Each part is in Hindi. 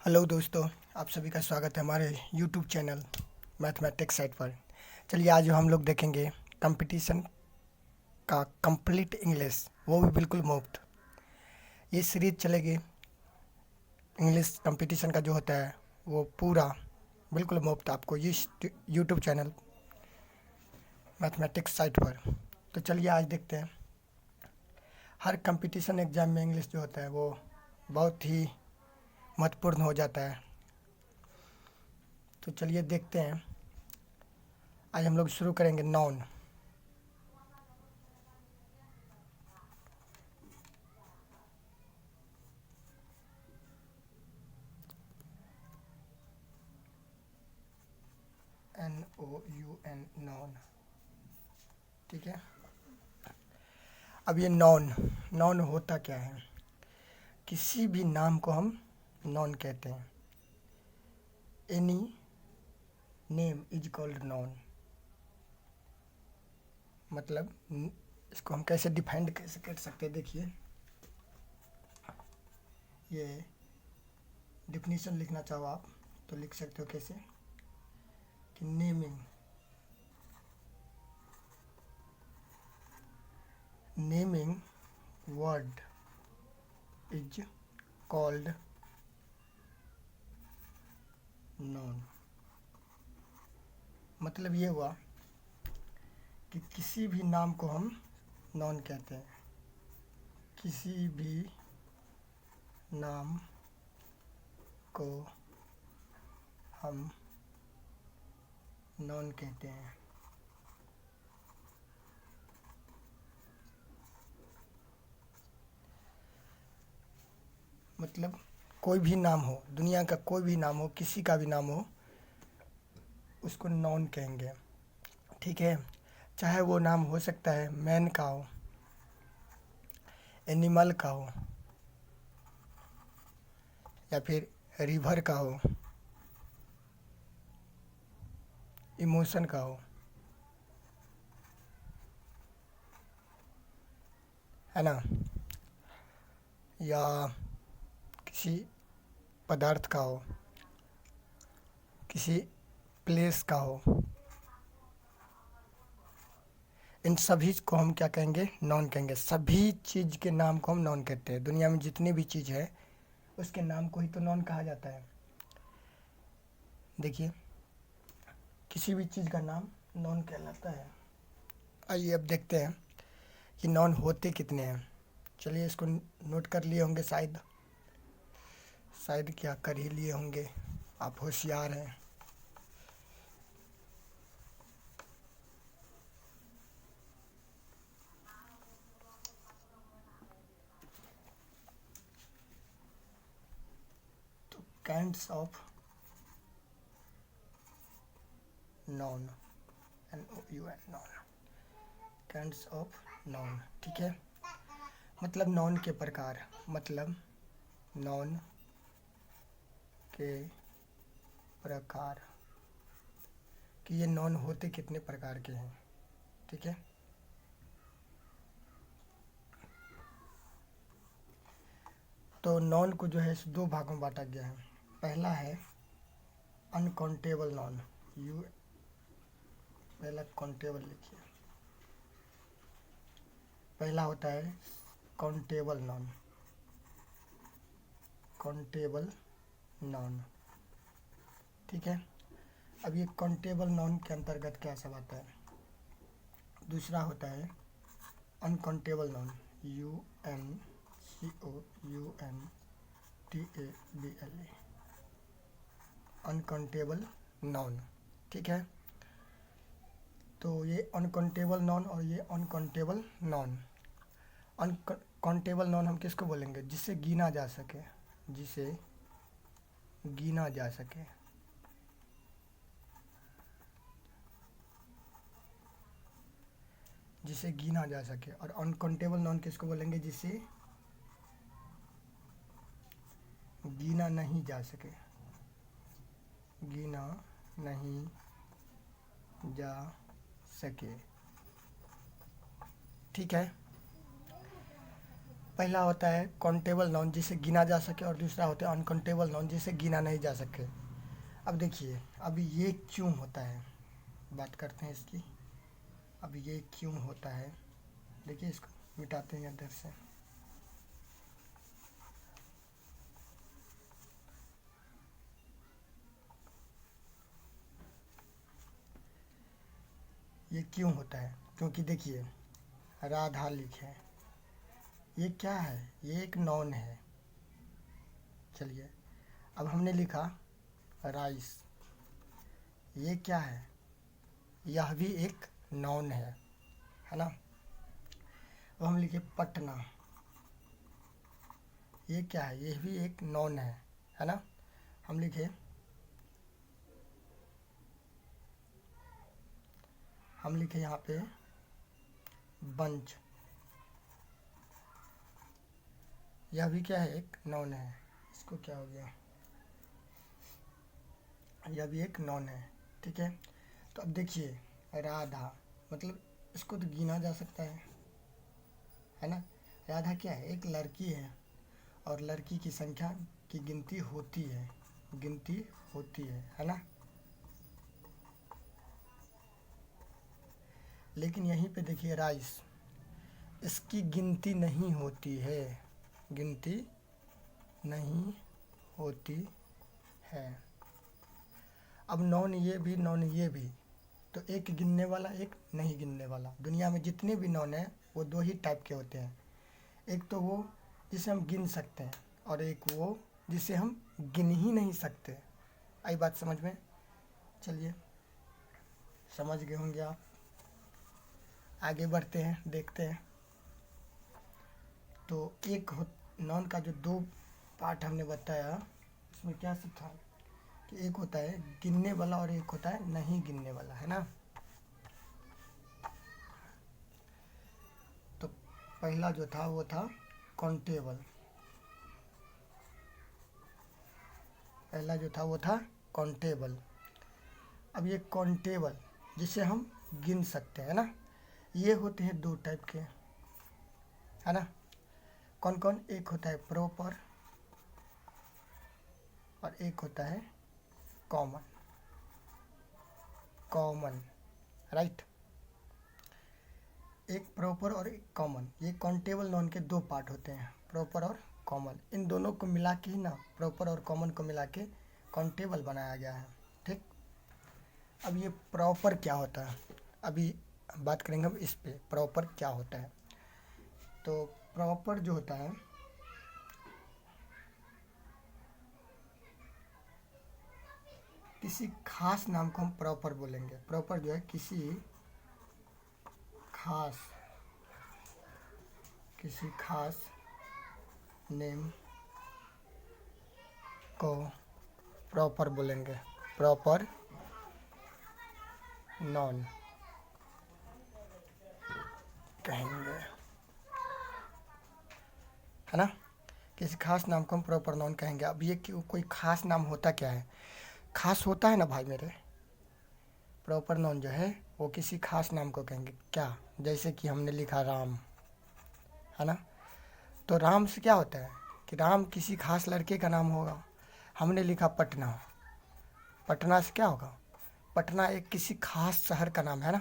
हेलो दोस्तों, आप सभी का स्वागत है हमारे यूट्यूब चैनल मैथमेटिक्स साइट पर। चलिए आज हम लोग देखेंगे कंपटीशन का कंप्लीट इंग्लिश, वो भी बिल्कुल मुफ्त। ये सीरीज चलेगी इंग्लिश कंपटीशन का जो होता है वो पूरा बिल्कुल मुफ्त आपको इस यूट्यूब चैनल मैथमेटिक्स साइट पर। तो चलिए आज देखते हैं। हर कंपटीशन एग्ज़ाम में इंग्लिश जो होता है वो बहुत ही महत्वपूर्ण हो जाता है। तो चलिए देखते हैं। आज हम लोग शुरू करेंगे नॉन। NOUN नॉन, ठीक है। अब ये नॉन नॉन होता क्या है? किसी भी नाम को हम नॉन कहते हैं। Any name is called non. मतलब इसको हम कैसे डिफाइंड कैसे कर सकते हैं? देखिए, ये डिफिनीशन लिखना चाहो आप तो लिख सकते हो। कैसे कि naming word is called non. मतलब ये हुआ कि किसी भी नाम को हम नॉन कहते हैं। किसी भी नाम को हम नॉन कहते हैं। मतलब कोई भी नाम हो, दुनिया का कोई भी नाम हो, किसी का भी नाम हो, उसको नॉन कहेंगे, ठीक है। चाहे वो नाम हो सकता है मैन का हो, एनिमल का हो, या फिर रिवर का हो, इमोशन का हो, है ना, या किसी पदार्थ का हो, किसी प्लेस का हो। इन सभी को हम क्या कहेंगे? नॉन कहेंगे। सभी चीज़ के नाम को हम नॉन कहते हैं। दुनिया में जितनी भी चीज़ है उसके नाम को ही तो नॉन कहा जाता है। देखिए, किसी भी चीज़ का नाम नॉन कहलाता है। आइए अब देखते हैं कि नॉन होते कितने हैं। चलिए इसको नोट कर लिए होंगे, शायद क्या कर ही लिए होंगे, आप होशियार हैं। तो kinds of non, NOUN non, kinds of non, ठीक है। मतलब नॉन के प्रकार, मतलब नॉन के प्रकार कि ये नॉन होते कितने प्रकार के हैं, ठीक है। तो नॉन को जो है इस दो भागों में बांटा गया है। पहला है अनकाउंटेबल नॉन। यू पहला काउंटेबल लिखिए। पहला होता है काउंटेबल नॉन। काउंटेबल नॉन, ठीक है। अब ये काउंटेबल नॉन के अंतर्गत क्या सब आता है? दूसरा होता है uncountable noun. UNCOUNTABLE, uncountable noun, ठीक है। तो ये अनकाउंटेबल नॉन और ये अनकाउंटेबल नॉन। अनकाउंटेबल नॉन हम किसको बोलेंगे? जिसे गिना जा सके, जिसे गिना जा सके। जिसे गिना जा सके। और अनकाउंटेबल नॉन किसको बोलेंगे? जिसे गिना नहीं जा सके, गिना नहीं जा सके, ठीक है। पहला होता है काउंटेबल नाउन जिसे गिना जा सके, और दूसरा होता है अनकाउंटेबल नाउन जिसे गिना नहीं जा सके। अब देखिए, अब ये क्यों होता है, बात करते हैं इसकी। अब ये क्यों होता है, देखिए इसको मिटाते हैं अंदर से। ये क्यों होता है, क्योंकि देखिए राधा लिखे, ये क्या है, ये एक नॉन है। चलिए, अब हमने लिखा राइस, ये क्या है, यह भी एक नॉन है ना। अब हम लिखे पटना, ये क्या है, ये भी एक नॉन है ना। हम लिखे यहाँ पे बंच, यह भी क्या है, एक नॉन है। इसको क्या हो गया, यह भी एक नॉन है, ठीक है। तो अब देखिए राधा, मतलब इसको तो गिना जा सकता है ना। राधा क्या है, एक लड़की है, और लड़की की संख्या की गिनती होती है ना। लेकिन यहीं पे देखिए राइस, इसकी गिनती नहीं होती है, गिनती नहीं होती है। अब नॉन ये भी, नॉन ये भी, तो एक गिनने वाला, एक नहीं गिनने वाला। दुनिया में जितने भी नॉन हैं वो दो ही टाइप के होते हैं, एक तो वो जिसे हम गिन सकते हैं, और एक वो जिसे हम गिन ही नहीं सकते। आई बात समझ में। चलिए, समझ गए होंगे आप। आगे बढ़ते हैं, देखते हैं। तो एक नॉन का जो दो पार्ट हमने बताया, उसमें क्या सब था कि एक होता है गिनने वाला और एक होता है नहीं गिनने वाला, है ना। तो पहला जो था वो था काउंटेबल, पहला जो था वो था काउंटेबल। अब ये काउंटेबल जिसे हम गिन सकते हैं ना, ये होते हैं दो टाइप के, है ना। कौन कौन, एक होता है प्रॉपर और एक होता है कॉमन, राइट। एक प्रॉपर और एक कॉमन, ये काउंटेबल नॉन के दो पार्ट होते हैं, प्रॉपर और कॉमन। इन दोनों को मिला के ही ना, प्रॉपर और कॉमन को मिला के काउंटेबल बनाया गया है, ठीक। अब ये प्रॉपर क्या होता है, अभी बात करेंगे हम इस पे, प्रॉपर क्या होता है। तो प्रॉपर जो होता है, किसी खास नाम को हम प्रॉपर बोलेंगे। प्रॉपर जो है किसी खास नेम को प्रॉपर बोलेंगे, प्रॉपर नॉन कहेंगे, है ना। किसी खास नाम को हम प्रॉपर नॉन कहेंगे। अब ये कोई खास नाम होता क्या है, खास होता है ना भाई मेरे। प्रॉपर नॉन जो है वो किसी खास नाम को कहेंगे, क्या, जैसे कि हमने लिखा राम, है ना। तो राम से क्या होता है कि राम किसी खास लड़के का नाम होगा। हमने लिखा पटना, पटना से क्या होगा, पटना एक किसी खास शहर का नाम है ना।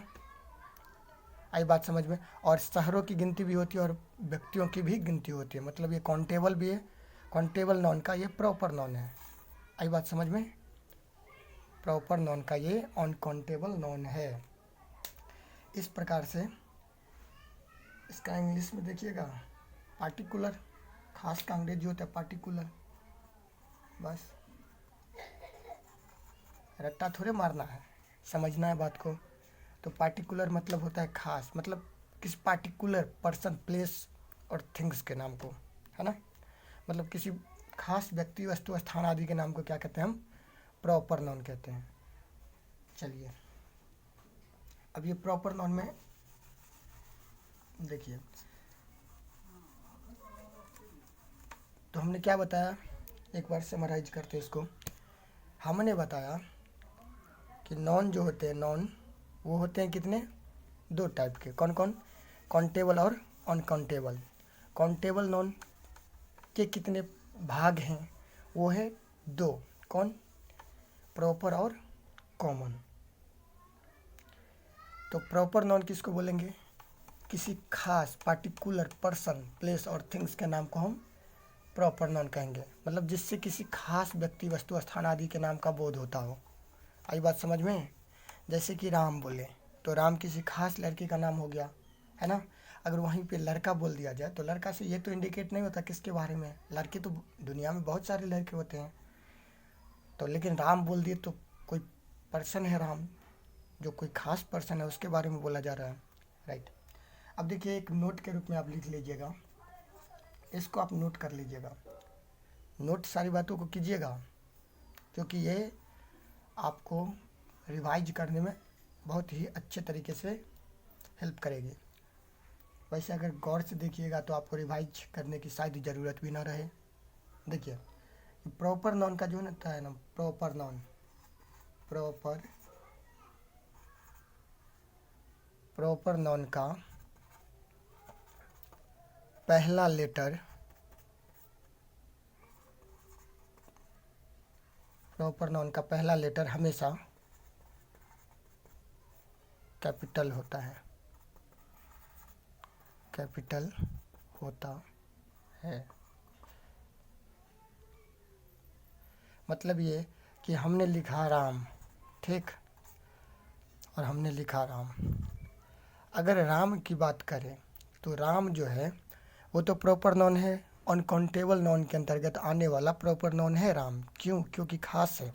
आई बात समझ में। और शहरों की गिनती भी होती है और व्यक्तियों की भी गिनती होती है, मतलब ये काउंटेबल भी है, काउंटेबल नॉन का ये प्रॉपर नॉन है। आई बात समझ में। प्रॉपर नॉन का ये अनकाउंटेबल नॉन है। इस प्रकार से इसका इंग्लिश में देखिएगा पार्टिकुलर, खास का अंग्रेजी होता है पार्टिकुलर। बस रट्टा थोड़े मारना है, समझना है बात को। तो पार्टिकुलर मतलब होता है खास, मतलब किस पार्टिकुलर पर्सन, प्लेस और थिंग्स के नाम को, है ना। मतलब किसी खास व्यक्ति, वस्तु, स्थान आदि के नाम को क्या कहते हैं हम, प्रॉपर नॉन कहते हैं। चलिए, अब ये प्रॉपर नॉन में देखिए, तो हमने क्या बताया, एक बार समराइज करते हैं इसको। हमने बताया कि नॉन जो होते हैं, नॉन वो होते हैं कितने, दो टाइप के। कौन कौन, काउंटेबल और अनकाउंटेबल। काउंटेबल नाउन के कितने भाग हैं? वो है 2। कौन? प्रॉपर और कॉमन। तो प्रॉपर नाउन किसको बोलेंगे? किसी खास पार्टिकुलर पर्सन, प्लेस और थिंग्स के नाम को हम प्रॉपर नाउन कहेंगे, मतलब जिससे किसी खास व्यक्ति, वस्तु, स्थान आदि के नाम का बोध होता हो। आई बात समझ में? जैसे कि राम बोले तो राम किसी खास लड़के का नाम हो गया, है ना। अगर वहीं पे लड़का बोल दिया जाए तो लड़का से ये तो इंडिकेट नहीं होता किसके बारे में। लड़के तो दुनिया में बहुत सारे लड़के होते हैं, तो लेकिन राम बोल दिए तो कोई पर्सन है राम, जो कोई खास पर्सन है उसके बारे में बोला जा रहा है, राइट। अब देखिए, एक नोट के रूप में आप लिख लीजिएगा, इसको आप नोट कर लीजिएगा। नोट सारी बातों को कीजिएगा, क्योंकि ये आपको रिवाइज करने में बहुत ही अच्छे तरीके से हेल्प करेगी। वैसे अगर गौर से देखिएगा तो आपको रिवाइज करने की शायद ज़रूरत भी ना रहे। देखिए, प्रॉपर नाउन का जो होता है ना, प्रॉपर नाउन, प्रॉपर नाउन का पहला लेटर, प्रॉपर नाउन का पहला लेटर हमेशा कैपिटल होता है, कैपिटल होता है। मतलब ये कि हमने लिखा राम, ठीक, और हमने लिखा राम। अगर राम की बात करें तो राम जो है वो तो प्रॉपर नाउन है, अनकाउंटेबल नाउन के अंतर्गत आने वाला प्रॉपर नाउन है राम। क्यों? क्योंकि खास है,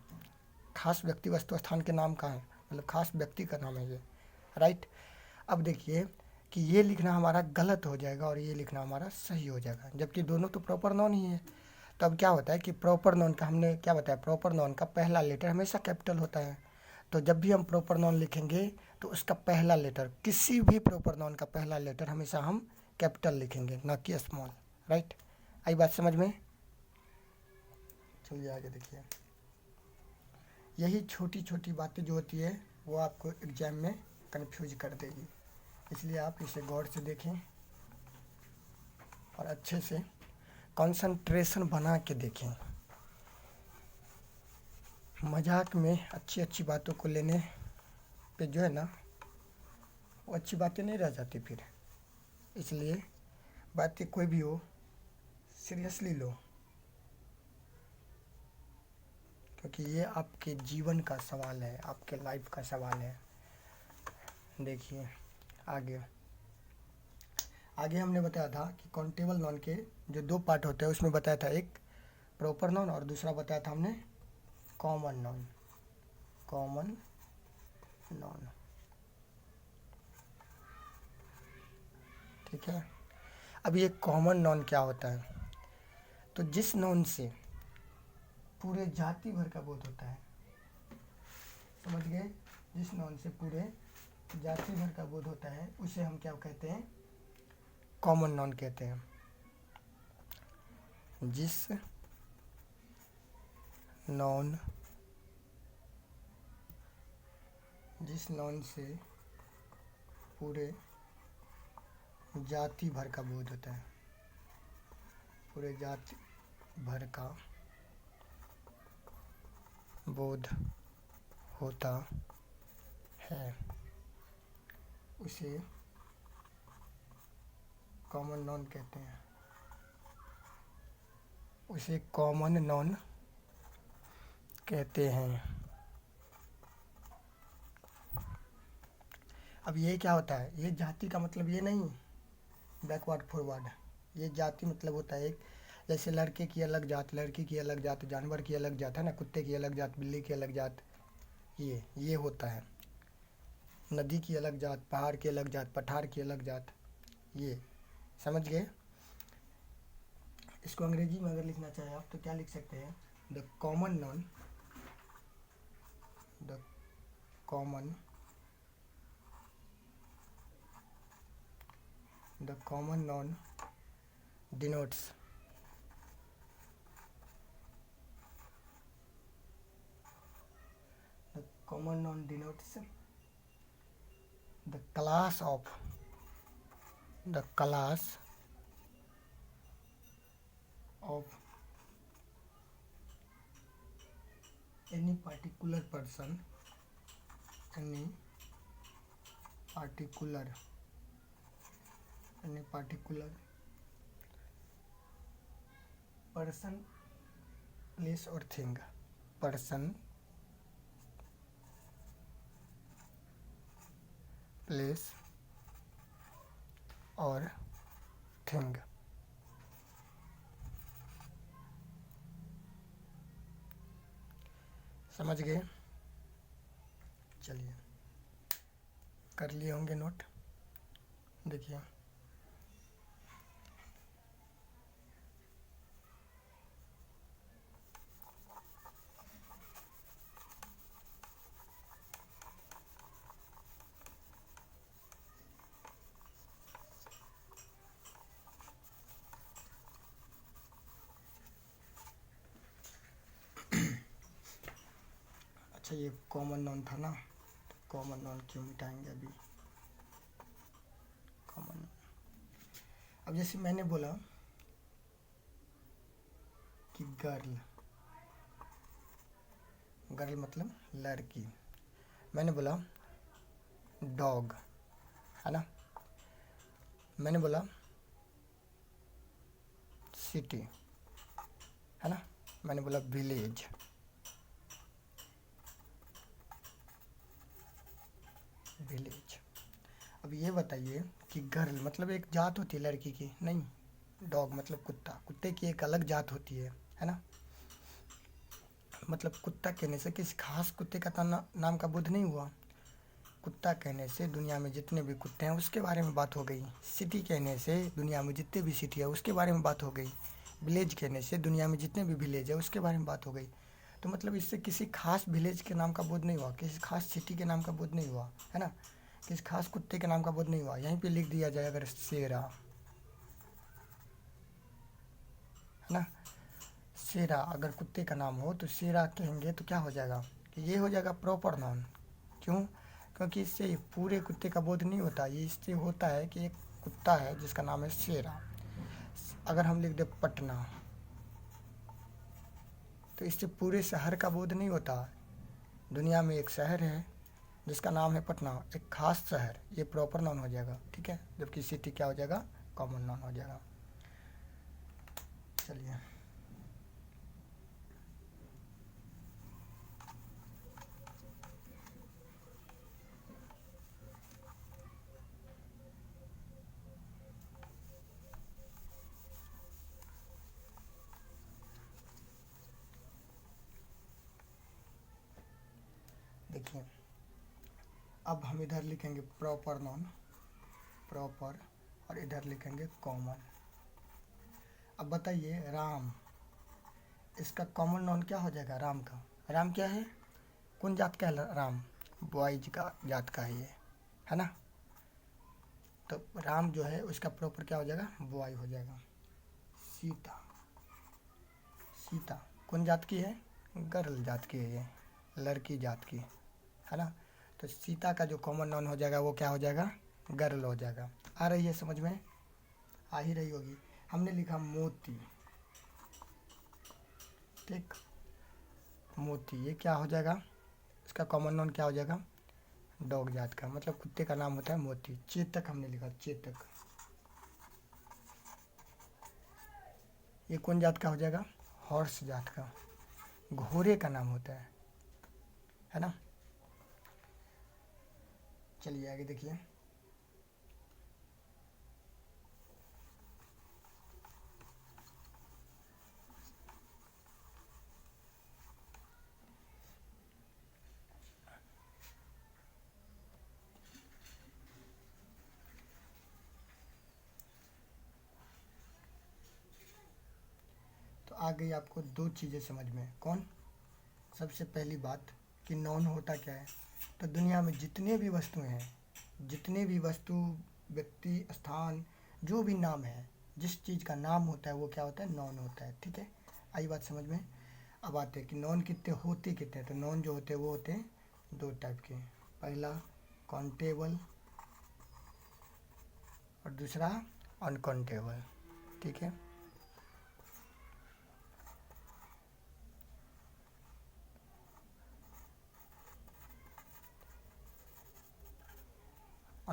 खास व्यक्ति, वस्तु, स्थान के नाम का है, मतलब खास व्यक्ति का नाम है ये, राइट। अब देखिए कि ये लिखना हमारा गलत हो जाएगा और ये लिखना हमारा सही हो जाएगा, जबकि दोनों तो प्रॉपर नाउन ही है। तो अब क्या होता है कि प्रॉपर नाउन का, हमने क्या बताया, प्रॉपर नाउन का पहला लेटर हमेशा कैपिटल होता है। तो जब भी हम प्रॉपर नाउन लिखेंगे तो उसका पहला लेटर, किसी भी प्रॉपर नाउन का पहला लेटर हमेशा हम कैपिटल लिखेंगे, ना कि स्मॉल, राइट। आई बात समझ में? चलिए आगे देखिए। यही छोटी छोटी बातें जो होती है वो आपको एग्जाम में कंफ्यूज कर देगी, इसलिए आप इसे गौर से देखें और अच्छे से कंसंट्रेशन बना के देखें। मजाक में अच्छी अच्छी बातों को लेने पे जो है ना, वो अच्छी बातें नहीं रह जाती फिर। इसलिए बातें कोई भी हो, सीरियसली लो, क्योंकि ये आपके जीवन का सवाल है, आपके लाइफ का सवाल है। देखिए आगे आगे हमने बताया था कि काउंटेबल नाउन के जो 2 पार्ट होते हैं, उसमें बताया था एक प्रॉपर नाउन और दूसरा बताया था हमने कॉमन नाउन, कॉमन नाउन, ठीक है। अब ये कॉमन नाउन क्या होता है? तो जिस नाउन से पूरे जाति भर का बोध होता है, समझ गए? जिस नाउन से पूरे जाति भर का बोध होता है उसे हम क्या कहते हैं? कॉमन नाउन कहते हैं। जिस नाउन से पूरे जाति भर का बोध होता है, पूरे जाति भर का बोध होता है, उसे कॉमन नाउन कहते हैं, उसे कॉमन नाउन कहते हैं। अब ये क्या होता है? ये जाति का मतलब ये नहीं बैकवर्ड फॉरवर्ड, ये जाति मतलब होता है एक, जैसे लड़के की अलग जात, लड़की की अलग जात, जानवर की अलग जात है ना, कुत्ते की अलग जात, बिल्ली की अलग जात, ये होता है। नदी की अलग जात, पहाड़ की अलग जात, पठार की अलग जात, ये समझ गए? इसको अंग्रेजी में अगर लिखना चाहे आप तो क्या लिख सकते हैं? The common noun, the common noun denotes the common noun denotes the class of any particular person, any particular person, place or thing, person, place और थिंग। समझ गए? चलिए, कर लिए होंगे नोट। देखिए, अच्छा ये कॉमन नाउन था ना, तो कॉमन नाउन क्यों मिटाएंगे अभी? कॉमन, अब जैसे मैंने बोला कि गर्ल, गर्ल मतलब लड़की। मैंने बोला डॉग, है ना। मैंने बोला सिटी, है ना। मैंने बोला विलेज, विलेज। अब ये बताइए कि गर्ल मतलब एक जात होती है लड़की की? नहीं। डॉग मतलब कुत्ता, कुत्ते की एक अलग जात होती है ना। मतलब कुत्ता कहने से किसी खास कुत्ते का नाम का बोध नहीं हुआ। कुत्ता कहने से दुनिया में जितने भी कुत्ते हैं उसके बारे में बात हो गई। सिटी कहने से दुनिया में जितने भी सिटी है उसके बारे में बात हो गई। विलेज कहने से दुनिया में जितने भी विलेज है उसके बारे में बात हो गई। तो मतलब इससे किसी खास विलेज के नाम का बोध नहीं हुआ, किसी खास सिटी के नाम का बोध नहीं हुआ, है ना। किसी खास कुत्ते के नाम का बोध नहीं हुआ। यहीं पे लिख दिया जाए अगर शेरा, है ना। शेरा अगर कुत्ते का नाम हो तो शेरा कहेंगे तो क्या हो जाएगा कि ये हो जाएगा प्रॉपर नाउन। क्यों? क्योंकि इससे पूरे कुत्ते का बोध नहीं होता। ये इससे होता है कि एक कुत्ता है जिसका नाम है शेरा। अगर हम लिख दे पटना तो इससे पूरे शहर का बोध नहीं होता। दुनिया में एक शहर है जिसका नाम है पटना, एक खास शहर, ये प्रॉपर नाउन हो जाएगा, ठीक है। जबकि सिटी क्या हो जाएगा? कॉमन नाउन हो जाएगा। चलिए, देखिए अब हम इधर लिखेंगे प्रॉपर नाउन, प्रॉपर, और इधर लिखेंगे कॉमन। अब बताइए राम, इसका कॉमन नाउन क्या हो जाएगा? राम का, राम क्या है? कौन जात का है राम? बॉयज का जात का है ये, है ना। तो राम जो है उसका प्रॉपर क्या हो जाएगा? बॉय हो जाएगा। सीता, सीता कौन जात की है? गर्ल जात की है ये, लड़की जात की, है ना। तो सीता का जो कॉमन नाउन हो जाएगा वो क्या हो जाएगा? गर्ल हो जाएगा। आ रही है समझ में? आ ही रही होगी। हमने लिखा मोती, ठीक। मोती ये क्या हो जाएगा? इसका कॉमन नाउन क्या हो जाएगा? डॉग जात का, मतलब कुत्ते का नाम होता है मोती। चेतक हमने लिखा, चेतक, ये कौन जात का हो जाएगा? हॉर्स जात का, घोड़े का नाम होता है ना। चलिए आगे देखिए। तो आ गई आपको दो चीज़ें समझ में। कौन? सबसे पहली बात कि नाउन होता क्या है। तो दुनिया में जितने भी वस्तुएं हैं, जितने भी वस्तु, व्यक्ति, स्थान, जो भी नाम है, जिस चीज़ का नाम होता है वो क्या होता है? नाउन होता है, ठीक है। आई बात समझ में? अब आते हैं कि नाउन कितने होते कितने हैं। तो नाउन जो होते हैं वो होते हैं दो टाइप के। पहला काउंटेबल और दूसरा अनकाउंटेबल, ठीक है।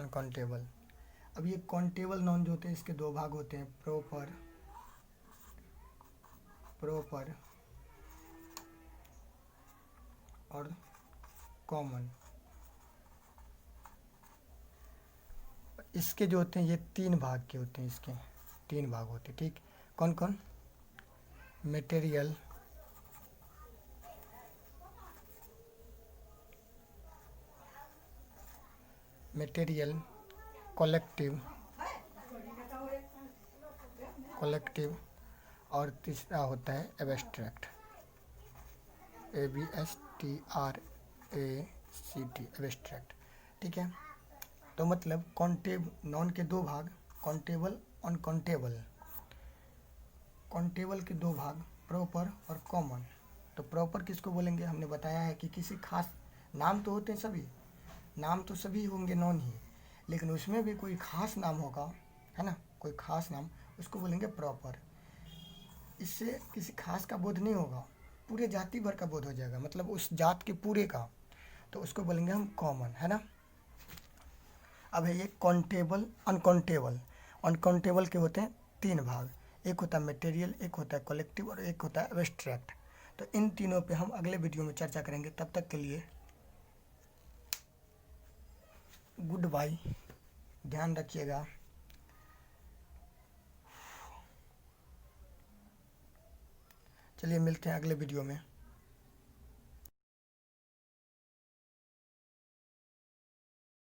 अनकाउंटेबल। अब ये काउंटेबल नाउन जो होते हैं इसके दो भाग होते हैं, प्रॉपर और कॉमन। इसके जो होते हैं ये 3 भाग के होते हैं, इसके 3 भाग होते हैं, ठीक। कौन कौन? मटेरियल, कलेक्टिव और तीसरा होता है एब्स्ट्रैक्ट, ABSTRACT, एब्स्ट्रैक्ट, ठीक है। तो मतलब नॉन के 2 भाग, काउंटेबल अनकाउंटेबल। काउंटेबल के 2 भाग, प्रॉपर और कॉमन। तो प्रॉपर किसको बोलेंगे? हमने बताया है कि किसी खास नाम तो होते हैं, सभी नाम तो सभी होंगे नॉन ही, लेकिन उसमें भी कोई खास नाम होगा, है ना, कोई खास नाम, उसको बोलेंगे प्रॉपर। इससे किसी खास का बोध नहीं होगा, पूरे जाति भर का बोध हो जाएगा, मतलब उस जात के पूरे का, तो उसको बोलेंगे हम कॉमन, है ना। अब है ये काउंटेबल अनकाउंटेबल। अनकाउंटेबल के होते हैं 3 भाग, एक होता है मटेरियल, एक होता है कलेक्टिव और एक होता है एब्स्ट्रैक्ट। तो इन तीनों पे हम अगले वीडियो में चर्चा करेंगे। तब तक के लिए गुड बाय, ध्यान रखिएगा। चलिए मिलते हैं अगले वीडियो में।